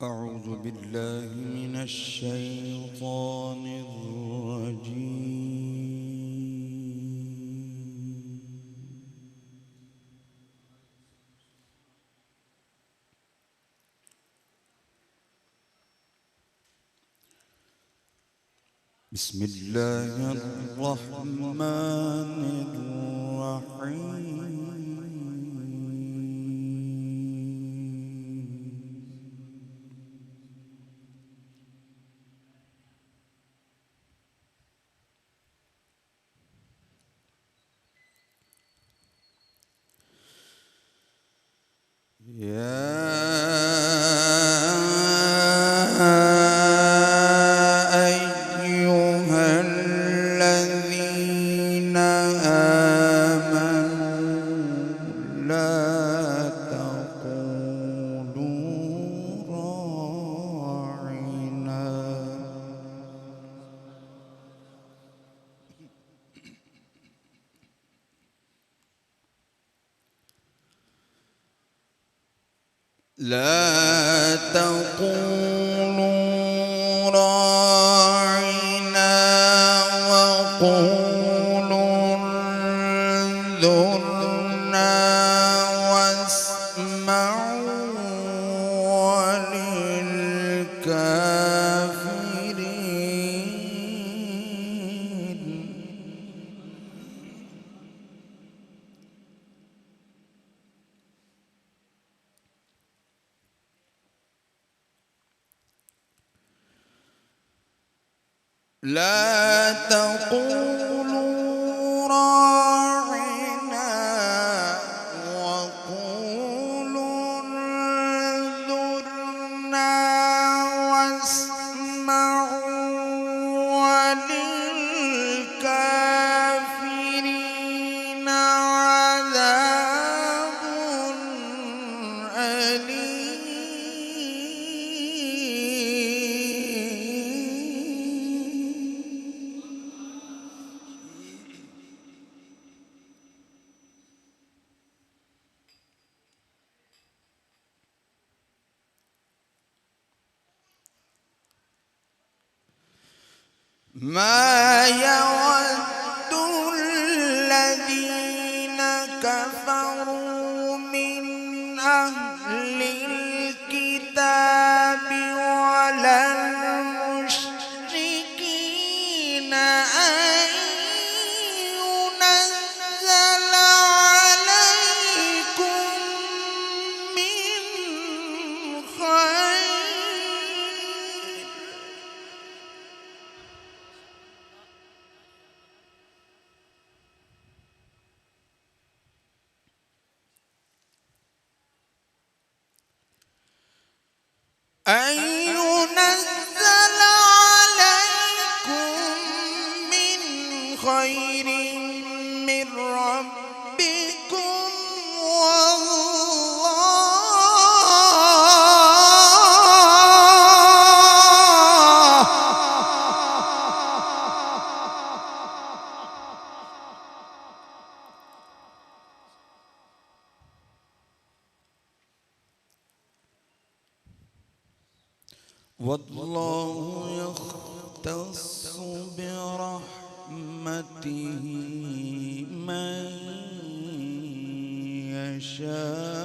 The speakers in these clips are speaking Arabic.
أعوذ بالله من الشيطان الرجيم. بسم الله الرحمن الرحيم. يا أيها الذين آمنوا لا تقولوا راعنا لا تقولوا راعنا وقولوا انظرنا واسمعوا وللكافرين لا تقولوا راعنا وقولوا انظرنا واسمعوا وللكافرين عذاب أليم. ما يود الذين كفروا من أهل الكتاب ولا المشركين أن ينزل عليكم من خير أن ينزل عليكم من خير من ربكم والله يختص برحمته من يشاء.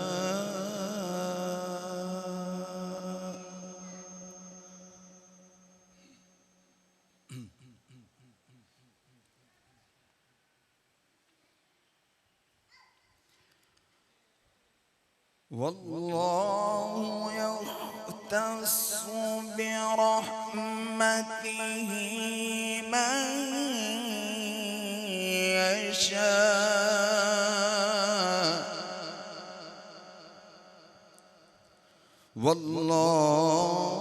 والله يختص برحمته من يشاء والله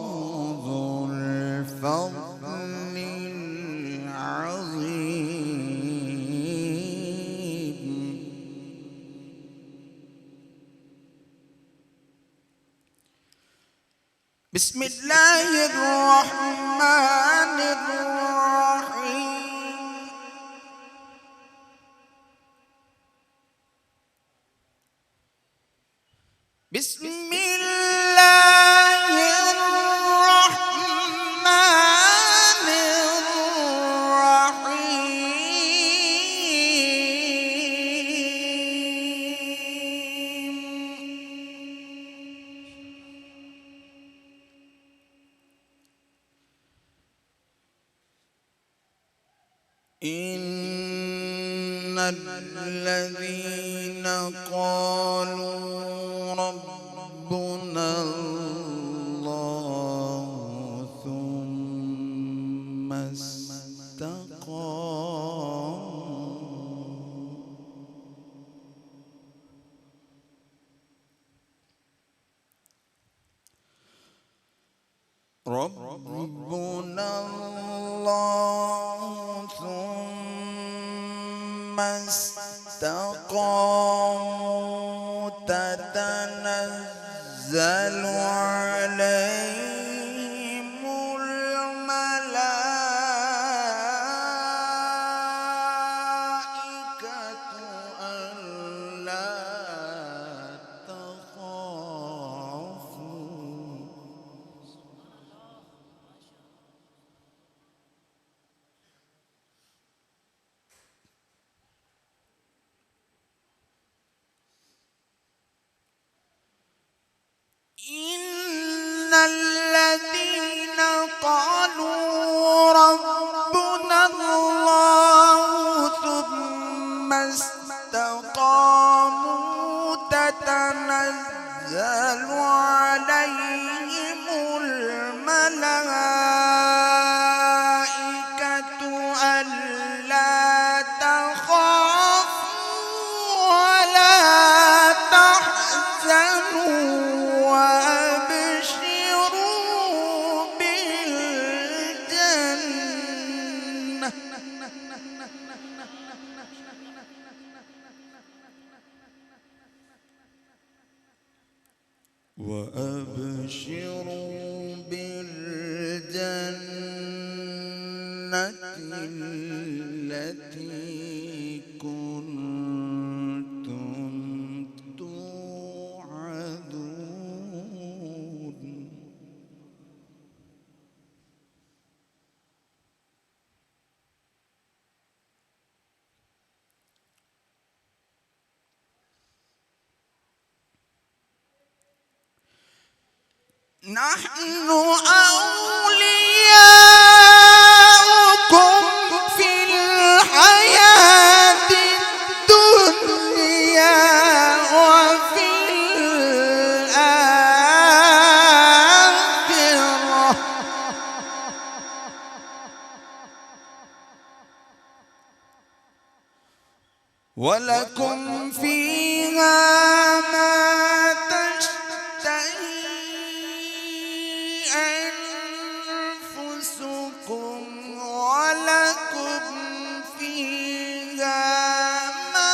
ذو الفضل العظيم. بسم الله الرحمن الرحيم. بسم الله إن الذين قالوا ربنا الله ثم استقاموا ربنا الله ثم استقاموا تتنزل عليهم الملائكة ألا تخافوا إن الذين قالوا ربنا الله ثم استقاموا تتنزل عليهم الملائكة ألا تخافوا ولا تحزنوا وأبشروا بالجنة التي كنتم توعدون نحن أولياؤكم في الحياة الدنيا وفي الآخرة ولكم فيها ما أنفسكم ولكم فيها ما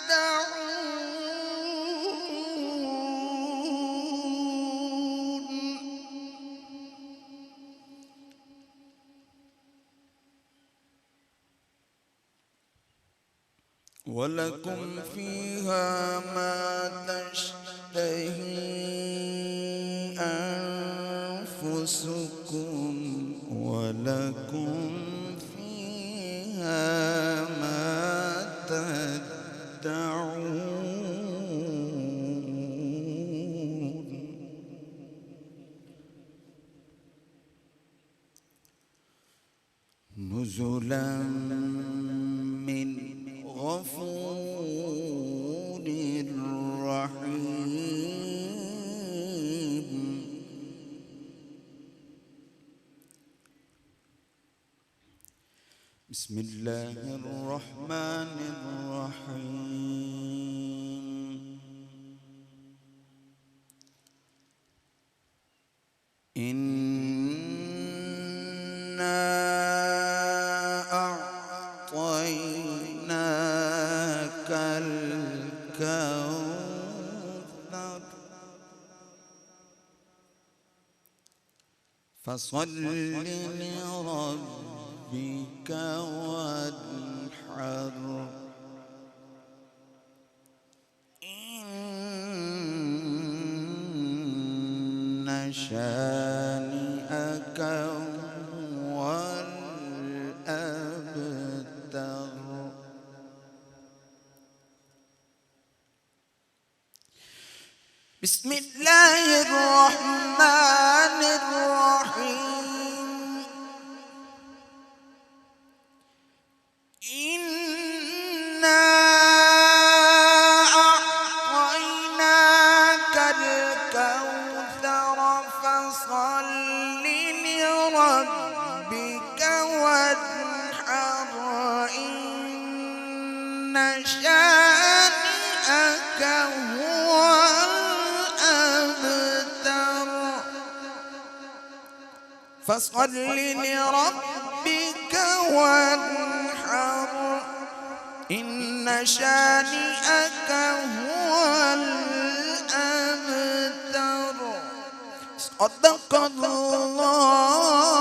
تدعون ولكم فيها ما تشتهي أنفسكم ولكم فيها ما تدعون نزلا من غفور رحيم بسم الله الرحمن الرحيم إنا أعطيناك الكوثر فصل لربك وانحر إن شانئك هو الأبتر بسم الله الرحمن الرحيم الكوثر فصل لربك وانحر إن شانئك هو الأبتر فصل لربك وانحر إن شانئك هو الأبتر صدق الله